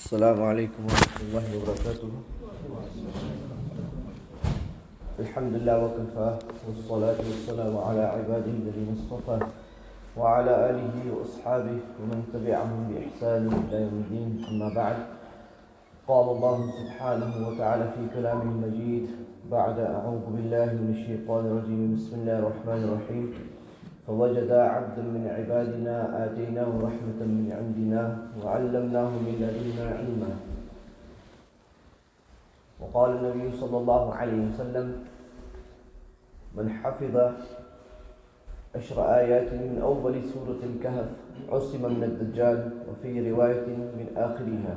السلام عليكم ورحمة الله وبركاته. الحمد لله وكفى والصلاة والسلام على عباده الذين اصطفى وعلى آله وأصحابه ومن تبعهم بإحسان إلى يوم الدين. أما بعد، قال الله سبحانه وتعالى في كلامه المجيد بعد أعوذ بالله من الشيطان الرجيم بسم الله الرحمن الرحيم فوجدا عبدا من عبادنا آتيناه رحمة من عندنا وعلمناه من لدنا علما. وقال النبي صلى الله عليه وسلم من حفظ 10 آيات من أول سورة الكهف عصم من الدجال، وفي رواية من آخرها.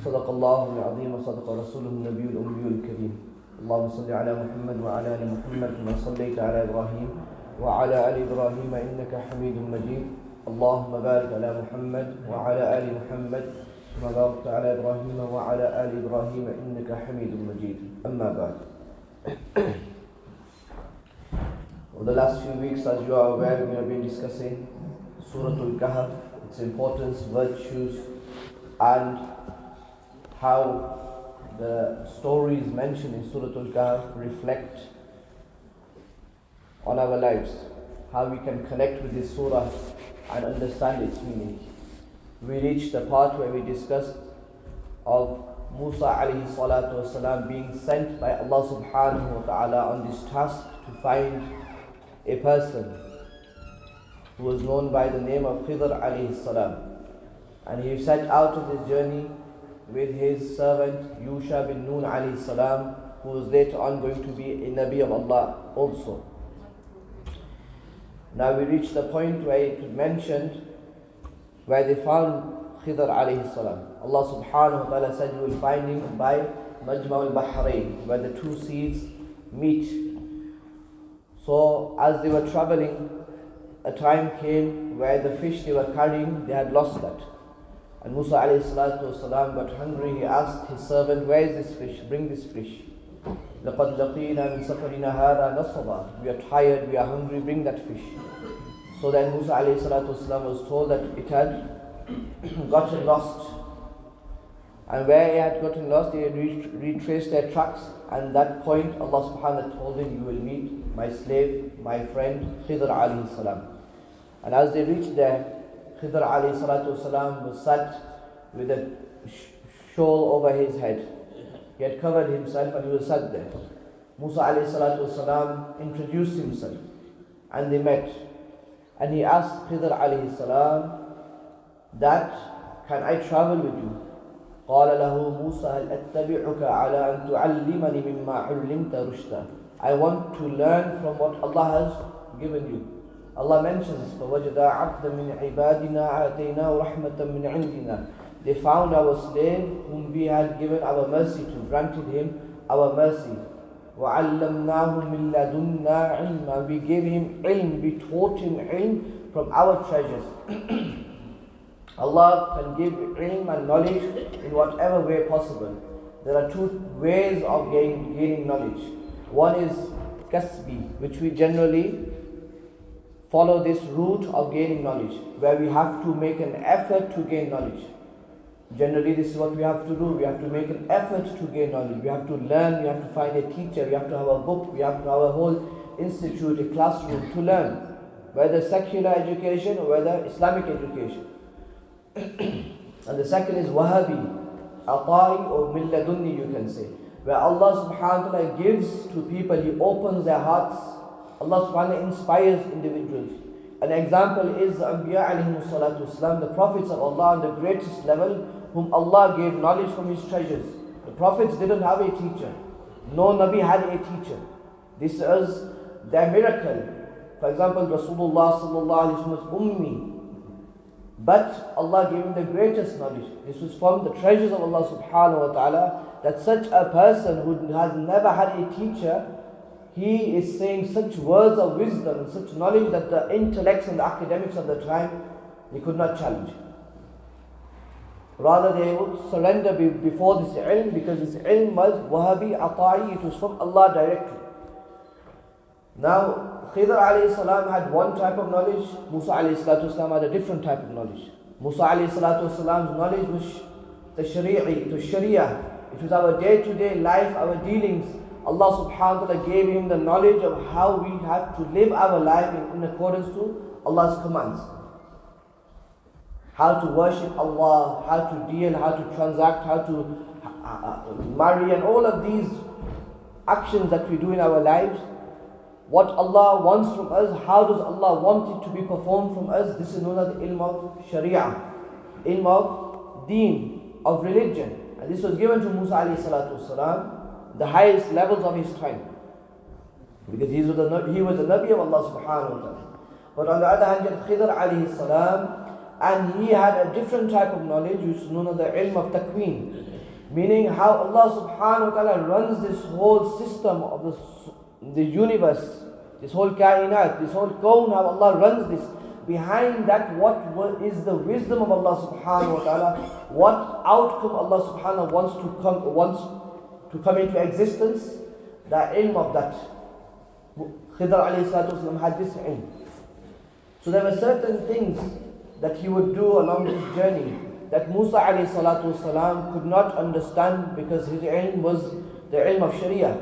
صدق الله العظيم وصدق رسوله النبي الأمي الكريم. اللهم صل على محمد وعلى آل محمد كما صليت على إبراهيم وعلى آل إبراهيم إنك حميد مجيد. اللهم بارك على محمد وعلى آل محمد كما باركت على إبراهيم وعلى آل إبراهيم إنك حميد مجيد. أما بعد. For the last few weeks, as you are aware, we have been discussing Surah Kahf, its importance, virtues, and how the stories mentioned in Surah Kahf reflect on our lives, how we can connect with this surah and understand its meaning. We reached the part where we discussed of Mūsā alayhi salatu wasalam being sent by Allah subhanahu wa ta'ala on this task to find a person who was known by the name of Khiḍr alayhi salam. And he set out on this journey with his servant Yusha bin Nun alayhi salam, who was later on going to be a Nabi of Allah also. Now we reached the point where it mentioned where they found Khiḍr alayhi salam. Allah subhanahu wa ta'ala said you will find him by Majma' al-Bahrain, where the two seas meet. So as they were traveling, a time came where the fish they were carrying, they had lost that. And Mūsā alayhi salatu wasalam got hungry. He asked his servant, where is this fish? Bring this fish. لَقَدْ لَقِينَا مِنْ سَفَرِنَا هَذَا نَصَبًا. We are tired, we are hungry, bring that fish. So then Mūsā alayhi salatu wasalam was told that it had gotten lost. And where it had gotten lost, they had retraced their tracks. And that point, Allah subhanahu wa ta'ala told him, you will meet my slave, my friend, Khiḍr alayhi salam. And as they reached there, Khiḍr alayhi salatu wasalam was sat with a shawl over his head. He had covered himself and he was sat there. Mūsā alayhi salatu wasalam introduced himself and they met. And he asked Khiḍr alayhi salam that, can I travel with you? قال له موسى هل أتبعك على أن تعلمني مما علمت رشدا. I want to learn from what Allah has given you. Allah mentions فوجدا عبدا من عبادنا آتيناه رحمة من عندنا. They found our slave whom we had given our mercy to, granted him our mercy. وَعَلَّمْنَاهُ مِنْ لَدُنَّا عِلْمًا. We gave him ilm, we taught him ilm from our treasures. Allah can give ilm and knowledge in whatever way possible. There are two ways of gaining knowledge. One is kasbi, which we generally follow this route of gaining knowledge, where we have to make an effort to gain knowledge. Generally, this is what we have to do. We have to make an effort to gain knowledge. We have to learn, we have to find a teacher, we have to have a book, we have to have a whole institute, a classroom to learn, whether secular education or whether Islamic education. And the second is Wahabi, Ata'i or Milladunni, you can say, where Allah subhanahu wa ta'ala gives to people, He opens their hearts. Allah subhanahu wa ta'ala inspires individuals. An example is the Anbiya alayhi salatu wasalam, the prophets of Allah on the greatest level, whom Allah gave knowledge from His treasures. The prophets didn't have a teacher. No Nabi had a teacher. This is their miracle. For example, Rasulullah sallallahu alayhi wa sallam was ummi. But Allah gave him the greatest knowledge. This was from the treasures of Allah subhanahu wa ta'ala, that such a person who has never had a teacher, he is saying such words of wisdom and such knowledge that the intellects and the academics of the time, they could not challenge. Rather, they would surrender before this ilm, because this ilm was Wahabi, Ata'i, it was from Allah directly. Now, Khiḍr alayhi salam had one type of knowledge, Mūsā alayhi salatu wasalam had a different type of knowledge. Mūsā alayhi salatu wasalam's knowledge was the Shari'i, to Sharia. It was our day-to-day life, our dealings. Allah subhanahu wa ta'ala gave him the knowledge of how we have to live our life in accordance to Allah's commands. How to worship Allah, how to deal, how to transact, how to marry, and all of these actions that we do in our lives. What Allah wants from us, how does Allah want it to be performed from us? This is known as the ilm of Sharia, ilm of deen, of religion. And this was given to Mūsā alayhi salatu wasalam, the highest levels of his time. Because he was a Nabi of Allah subhanahu wa ta'ala. But on the other hand, you had Khiḍr alayhi salam, and he had a different type of knowledge, which is known as the ilm of takween. Meaning how Allah subhanahu wa ta'ala runs this whole system of the universe, this whole kainat, this whole kawn, how Allah runs this. Behind that, what is the wisdom of Allah subhanahu wa ta'ala, what outcome Allah subhanahu wa ta'ala wants to come into existence, the ilm of that. Khiḍr alayhi salatu wasalam had this ilm. So there were certain things that he would do along his journey that Mūsā alayhi salatu wasalam could not understand, because his ilm was the ilm of Sharia.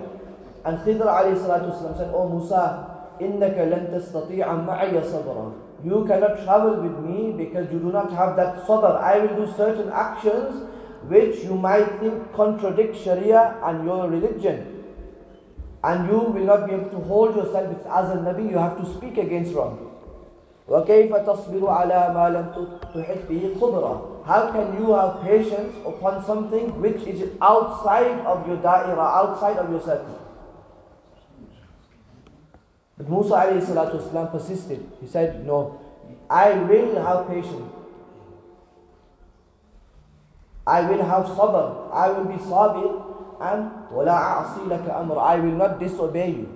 And Khiḍr alayhi salatu wasalam said, "Oh Mūsā, إِنَّكَ لَن تَسْتَطِيعَ مَعَيَّ صَبْرًا." You cannot travel with me because you do not have that sabr. I will do certain actions which you might think contradict Sharia and your religion. And you will not be able to hold yourself, because as a Nabi you have to speak against wrong. وَكَيْفَ تَصْبِرُ عَلَى مَا لَمْ تُحِطْ بِهِ خُبْرًا. How can you have patience upon something which is outside of your da'ira, outside of your circle? But Mūsā alayhi salatu wasalam persisted. He said, "No, I will have patience. I will have sabr. I will be sabir, and وَلَا أَعْصِي لَكَ أَمْرًا. I will not disobey you."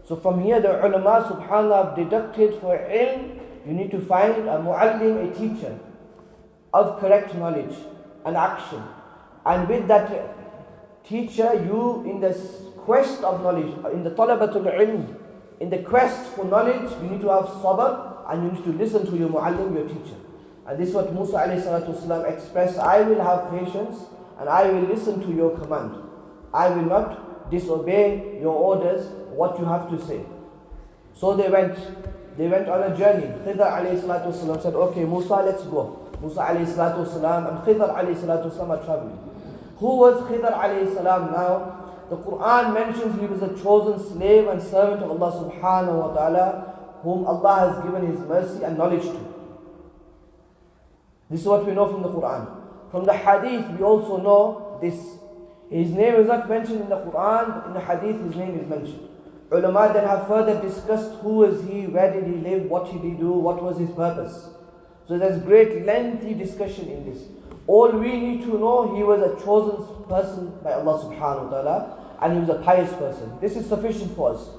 So from here the ulama subhanAllah have deducted, for ilm you need to find a muallim, a teacher of correct knowledge and action. And with that teacher, you in this quest of knowledge, in the talabatul ilm, in the quest for knowledge, you need to have sabr, and you need to listen to your muallim, your teacher. And this is what Mūsā alayhi salatu wasalam expressed: "I will have patience and I will listen to your command. I will not disobey your orders, what you have to say." So they went on a journey. Khiḍr alayhi salatu wasalam said, "Okay Mūsā, let's go." Mūsā alayhi salatu wasalam and Khiḍr alayhi salatu wasalam are traveling. Who was Khiḍr alayhi salam now? The Quran mentions he was a chosen slave and servant of Allah subhanahu wa ta'ala, whom Allah has given his mercy and knowledge to. This is what we know from the Quran. From the hadith we also know this. His name is not mentioned in the Quran, but in the hadith his name is mentioned. Ulama then have further discussed who is he, where did he live, what did he do, what was his purpose. So there's great lengthy discussion in this. All we need to know, he was a chosen person by Allah subhanahu wa ta'ala, and he was a pious person. This is sufficient for us.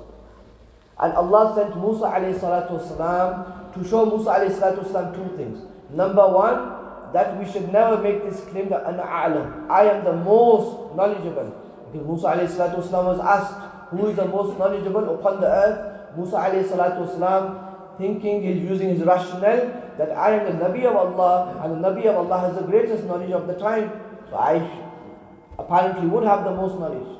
And Allah sent Mūsā alayhi salatu wasalam to show Mūsā alayhi salatu wasalam two things. Number one, that we should never make this claim that ana a'lam, I am the most knowledgeable. Because Mūsā alayhi salatu wasalam was asked, who is the most knowledgeable upon the earth? Mūsā alayhi salatu wasalam, thinking he's using his rationale, that I am the Nabi of Allah, and the Nabi of Allah has the greatest knowledge of the time, so I apparently would have the most knowledge.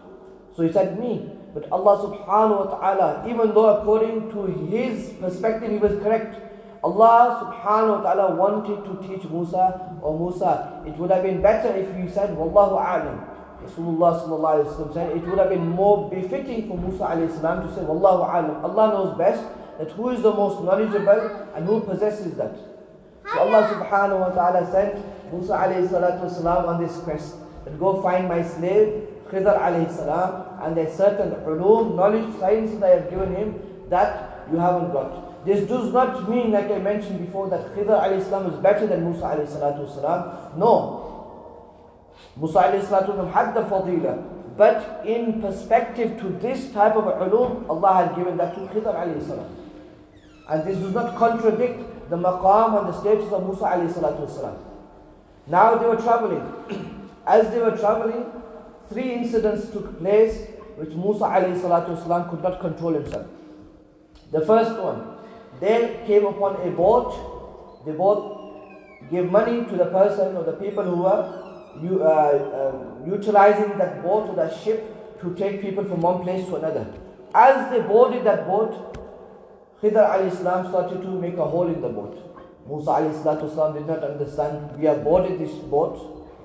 So he said me. But Allah subhanahu wa ta'ala, even though according to his perspective he was correct, Allah subhanahu wa ta'ala wanted to teach Mūsā, "Oh Mūsā, it would have been better if you said Wallahu a'lam." Rasulullah sallallahu alayhi wa sallam said, it would have been more befitting for Mūsā alayhi salam to say Wallahu a'lam. Allah knows best that who is the most knowledgeable and who possesses that. So Allah subhanahu wa ta'ala sent Mūsā alayhi salatu wasalam on this quest, that go find my slave Khiḍr alayhi salam, and there's certain ulum, knowledge, sciences I have given him that you haven't got. This does not mean, like I mentioned before, that Khiḍr alayhi salam is better than Mūsā alayhi salatu wasalam. No. Mūsā alayhi salatu wasalam had the fadila, but in perspective to this type of ulum, Allah had given that to Khiḍr alayhi salam. And this does not contradict the maqam and the status of Mūsā alayhi salatu wasalam. Now they were traveling. As they were traveling, 3 incidents took place which Mūsā alayhi salatu wasalam could not control himself. The first one, they came upon a boat. The boat gave money to the person or the people who were utilizing that boat or that ship to take people from one place to another. As they boarded that boat, Khiḍr alayhi salam started to make a hole in the boat. Mūsā alayhi salam did not understand. We have boarded this boat.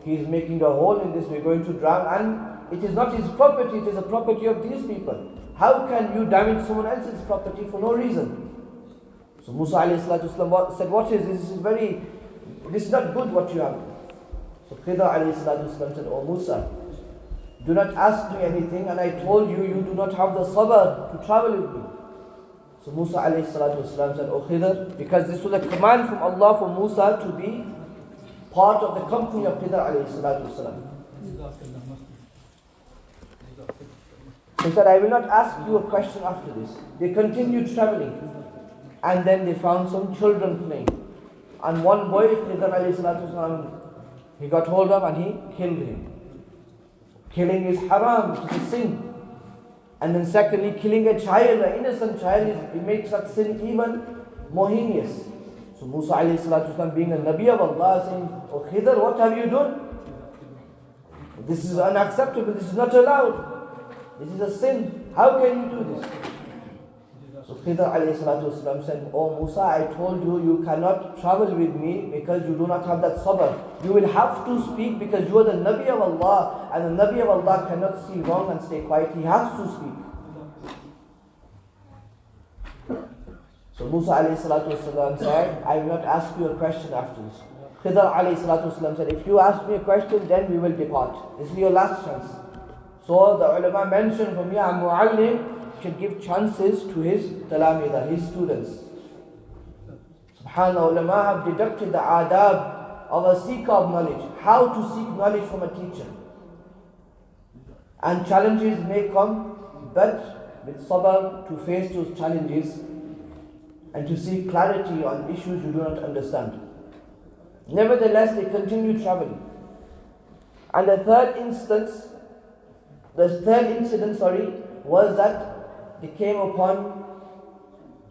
He is making a hole in this. We're going to drown, and it is not his property. It is the property of these people. How can you damage someone else's property for no reason? So Mūsā alayhi salam said, "What is this? This is not good what you have." So Khiḍr alayhi salam said, "Oh Mūsā, do not ask me anything, and I told you, you do not have the sabr to travel with me." So Mūsā alayhi salam said, "Oh Khiḍr," because this was a command from Allah for Mūsā to be part of the company of Khiḍr alayhi salam. He said, "I will not ask you a question after this." They continued traveling, and then they found some children playing. And one boy, Khiḍr alayhi salam, he got hold of and he killed him. Killing is haram, it is a sin. And then secondly, killing a child, an innocent child, it makes that sin even more heinous. So Mūsā alayhi salam, being a Nabi of Allah, saying, "Oh Khiḍr, what have you done? This is unacceptable, this is not allowed. This is a sin. How can you do this?" So Khiḍr alayhi salam said, "Oh Mūsā, I told you, you cannot travel with me because you do not have that sabr. You will have to speak because you are the Nabi of Allah, and the Nabi of Allah cannot see wrong and stay quiet. He has to speak." So Mūsā alayhi salam said, "I will not ask you a question after this." Khiḍr alayhi salam said, "If you ask me a question, then we will depart. This is your last chance." So the ulama mentioned from here, a mu'allim should give chances to his talamida, his students. Subhanallah, ulama have deducted the adab of a seeker of knowledge, how to seek knowledge from a teacher. And challenges may come, but with sabr to face those challenges and to seek clarity on issues you do not understand. Nevertheless, they continue traveling. And the third incident, was that they came upon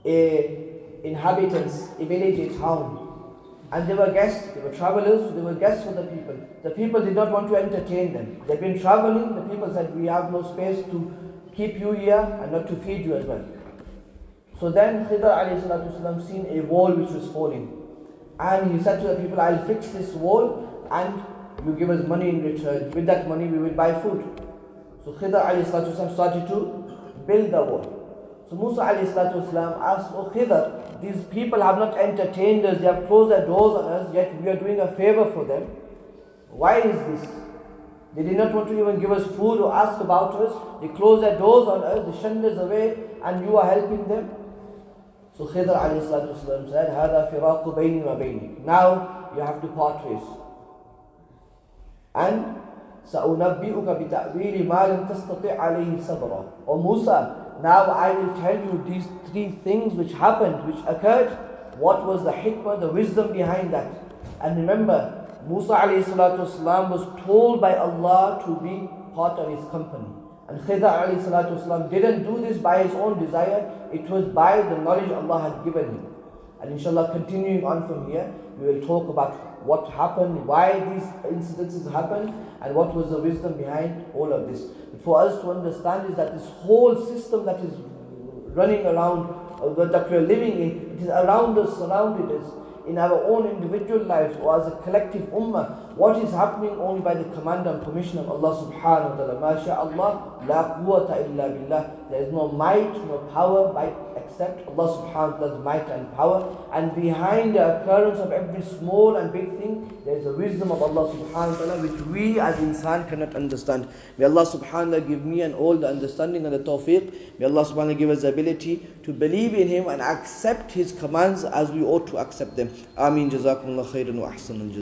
inhabitants, a village, a town. And they were guests, they were travelers, they were guests for the people. The people did not want to entertain them. They've been traveling, the people said, "We have no space to keep you here and not to feed you as well." So then Khiḍr alayhi salam seen a wall which was falling. And he said to the people, "I'll fix this wall and you give us money in return. With that money we will buy food." So Khiḍr alayhi salam started to build the wall. So Mūsā alayhi salam asked, "Oh Khiḍr, these people have not entertained us, they have closed their doors on us, yet we are doing a favor for them. Why is this? They did not want to even give us food or ask about us. They closed their doors on us, they shunned us away, and you are helping them." So Khiḍr alayhi salam said, "Hādā firāqu bayni wa baynik." Now you have to part ways. And سَأُنَبِّئُكَ بِتَأْوِيلِ مَا لَمْ تَسْتَطِعْ عَلَيْهِ صَبْرًا. "O Mūsā, now I will tell you these three things which happened, which occurred. What was the hikmah, the wisdom behind that?" And remember, Mūsā alayhi salatu wasalam was told by Allah to be part of his company. And Khiḍr alayhi salatu wasalam didn't do this by his own desire, it was by the knowledge Allah had given him. And inshallah, continuing on from here, we will talk about what happened, why these incidences happened, and what was the wisdom behind all of this. But for us to understand is that this whole system that is running around, that we are living in, it is around us, surrounded us, in our own individual lives or as a collective ummah. What is happening only by the command and permission of Allah subhanahu wa ta'ala. MashaAllah, la quwwata illa billah. There is no might, no power except Allah subhanahu wa ta'ala's might and power. And behind the occurrence of every small and big thing, there is a wisdom of Allah subhanahu wa ta'ala which we as insan cannot understand. May Allah subhanahu wa ta'ala give me and all the understanding and the tawfiq. May Allah subhanahu wa ta'ala give us the ability to believe in Him and accept His commands as we ought to accept them. Ameen. Jazakumullah khairan wa ahsanal jazaa.